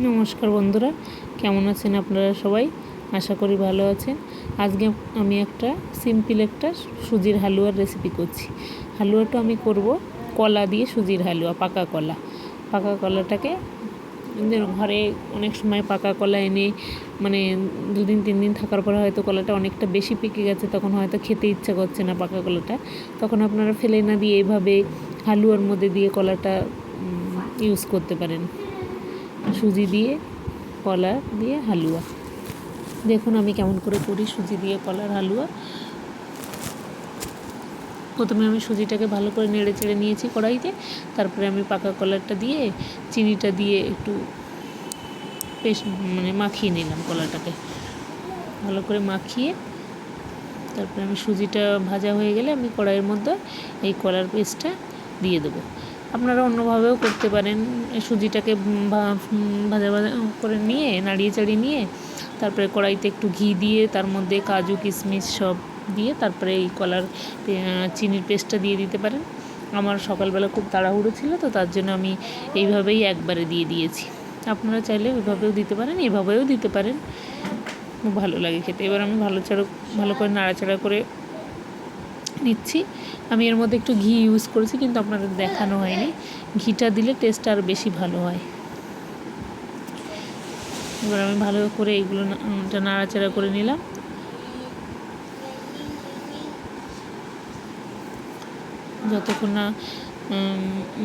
নমস্কার বন্ধুরা, কেমন আছেন আপনারা সবাই? আশা করি ভালো আছেন। আজকে আমি একটা সিম্পল একটা সুজির হালুয়ার রেসিপি করছি। হালুয়াটা আমি করব কলা দিয়ে, সুজির হালুয়া, পাকা কলাটাকে ঘরে অনেক সময় পাকা কলা এনে মানে 2-3 দিন থাকার পরে হয়তো কলাটা অনেকটা বেশি পেকে গেছে, তখন হয়তো খেতে ইচ্ছা করছে না পাকা কলাটা, তখন আপনারা ফেলে না দিয়ে এইভাবে হালুয়ার মধ্যে দিয়ে কলাটা ইউজ করতে পারেন। সুজি দিয়ে কলা দিয়ে হালুয়া, দেখুন আমি কেমন করে করি সুজি দিয়ে কলার হালুয়া। প্রথমে আমি সুজিটাকে ভালো করে নেড়ে চেড়ে নিয়েছি কড়াইতে, তারপরে আমি পাকা কলাটা দিয়ে চিনিটা দিয়ে একটু পেস্ট মাখিয়ে নিলাম। কলাটাকে ভালো করে মাখিয়ে তারপরে আমি সুজিটা ভাজা হয়ে গেলে আমি কড়াইয়ের মধ্যে এই কলার পেস্টটা দিয়ে দেবো। আপনারা অন্যভাবেও করতে পারেন। সুজিটাকে ভাজা করে নিয়ে নাড়িয়ে চাড়িয়ে নিয়ে তারপরে কড়াইতে একটু ঘি দিয়ে তার মধ্যে কাজু কিশমিশ সব দিয়ে তারপরে এই কলার চিনির পেস্টটা দিয়ে দিতে পারেন। আমার সকালবেলা খুব তাড়াহুড়ো ছিল, তো তার জন্য আমি এইভাবেই একবারে দিয়ে দিয়েছি। আপনারা চাইলে ওইভাবেও দিতে পারেন, এভাবেও দিতে পারেন, খুব ভালো লাগে খেতে। এবার আমি ভালো করে নাড়াচাড়া করে নিচ্ছি। আমি এর মধ্যে একটু ঘি ইউজ করেছি, কিন্তু আপনাদের দেখানো হয়নি। ঘিটা দিলে টেস্টটা আরও বেশি ভালো হয়। এবার আমি ভালো করে এইগুলো নাড়াচাড়া করে নিলাম। যতক্ষণ না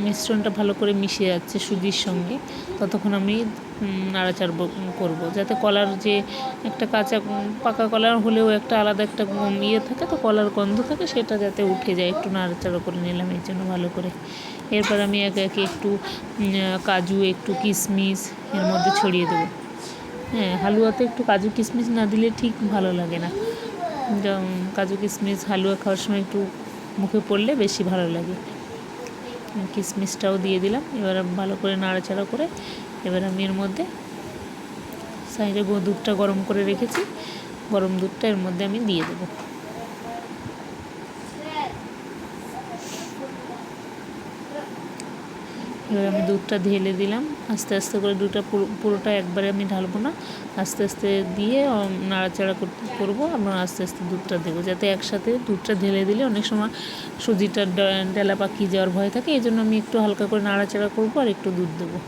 মিশ্রণটা ভালো করে মিশে যাচ্ছে সুজির সঙ্গে, ততক্ষণ আমি নাড়াচাড়া করব, যাতে কলার যে একটা পাকা কলার হলেও একটা আলাদা একটা থাকে, তো কলার গন্ধ থাকে, সেটা যাতে উঠে যায়। একটু নাড়াচাড়া করে নিলাম এর জন্য ভালো করে। এরপর আমি একে একে একটু কাজু, একটু কিশমিশ এর মধ্যে ছড়িয়ে দেবো। হ্যাঁ, হালুয়াতে একটু কাজু কিশমিশ না দিলে ঠিক ভালো লাগে না। কাজু কিশমিশ হালুয়া খাওয়ার সময় একটু মুখে পড়লে বেশি ভালো লাগে। কিশমিশটাও দিয়ে দিলাম। এবার ভালো করে নাড়াচাড়া করে এবার আমি এর মধ্যে সাইডে দুধটা গরম করে রেখেছি, গরম দুধটা এর মধ্যে আমি দিয়ে দেবো। এবার আমি দুধটা ঢেলে দিলাম। আস্তে আস্তে করে দুধটা পুরোটা একবারে আমি ঢালবো না, আস্তে আস্তে দিয়ে নাড়াচাড়া করবো। আমরা আস্তে আস্তে দুধটা দেবো, যাতে একসাথে দুধটা ঢেলে দিলে অনেক সময় সুজিটা ডেলা পাকিয়ে যাওয়ার ভয় থাকে। এই জন্য আমি একটু হালকা করে নাড়াচাড়া করবো আর একটু দুধ দেবো।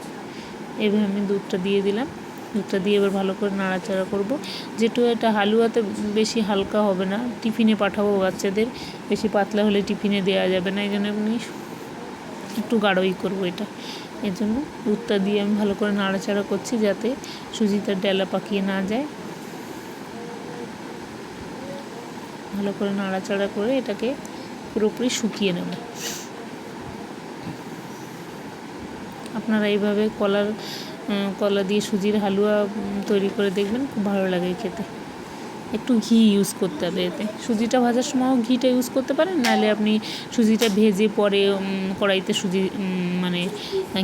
এবার আমি দুধটা দিয়ে দিলাম। দুধটা দিয়ে এবার ভালো করে নাড়াচাড়া করবো। যেহেতু এটা হালুয়াতে বেশি হালকা হবে না, টিফিনে পাঠাবো বাচ্চাদের, বেশি পাতলা হলে টিফিনে দেওয়া যাবে না, এই জন্য আমি একটু গাঢ়ই করবো এটা। এর জন্য দুধটা দিয়ে আমি ভালো করে নাড়াচাড়া করছি, যাতে সুজিটা ডেলা পাকিয়ে না যায়। ভালো করে নাড়াচাড়া করে এটাকে পুরোপুরি শুকিয়ে নেব। আপনারা এইভাবে কলা দিয়ে সুজির হালুয়া তৈরি করে দেখবেন, খুব ভালো লাগে খেতে। একটু ঘি ইউজ করতে হবে এতে। সুজিটা ভাজার সময়ও ঘিটা ইউজ করতে পারেন, নাহলে আপনি সুজিটা ভেজে পরে কড়াইতে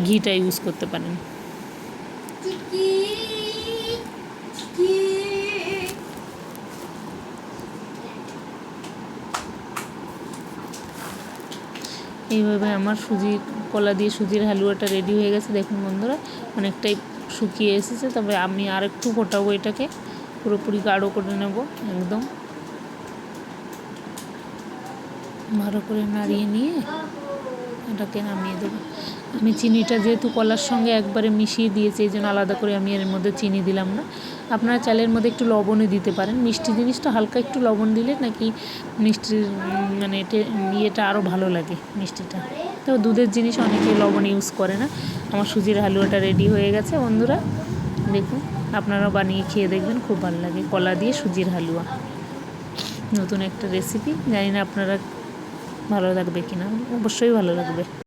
ঘিটা ইউজ করতে পারেন। এইভাবে আমার কলা দিয়ে সুজির হালুয়াটা রেডি হয়ে গেছে। দেখুন বন্ধুরা, অনেকটাই শুকিয়ে এসেছে। তবে আমি আর একটু ফোটাবো, এটাকে পুরোপুরি গাঢ় করে নেব। একদম ভালো করে নাড়িয়ে নিয়ে এটাকে নামিয়ে দেবো। আমি চিনিটা যেহেতু কলার সঙ্গে একবারে মিশিয়ে দিয়েছি, এই জন্য আলাদা করে আমি এর মধ্যে চিনি দিলাম না। আপনারা চালের মধ্যে একটু লবণও দিতে পারেন। মিষ্টি জিনিসটা হালকা একটু লবণ দিলে নাকি মিষ্টির ইয়েটা আরও ভালো লাগে, মিষ্টিটা। তো দুধের জিনিস অনেকে লবণ ইউজ করে না। আমার সুজির হালুয়াটা রেডি হয়ে গেছে বন্ধুরা, দেখুন আপনারাও বানিয়ে খেয়ে দেখবেন, খুব ভালো লাগে। কলা দিয়ে সুজির হালুয়া, নতুন একটা রেসিপি। জানি না আপনারা ভালো লাগবে কিনা, অবশ্যই ভালো লাগবে।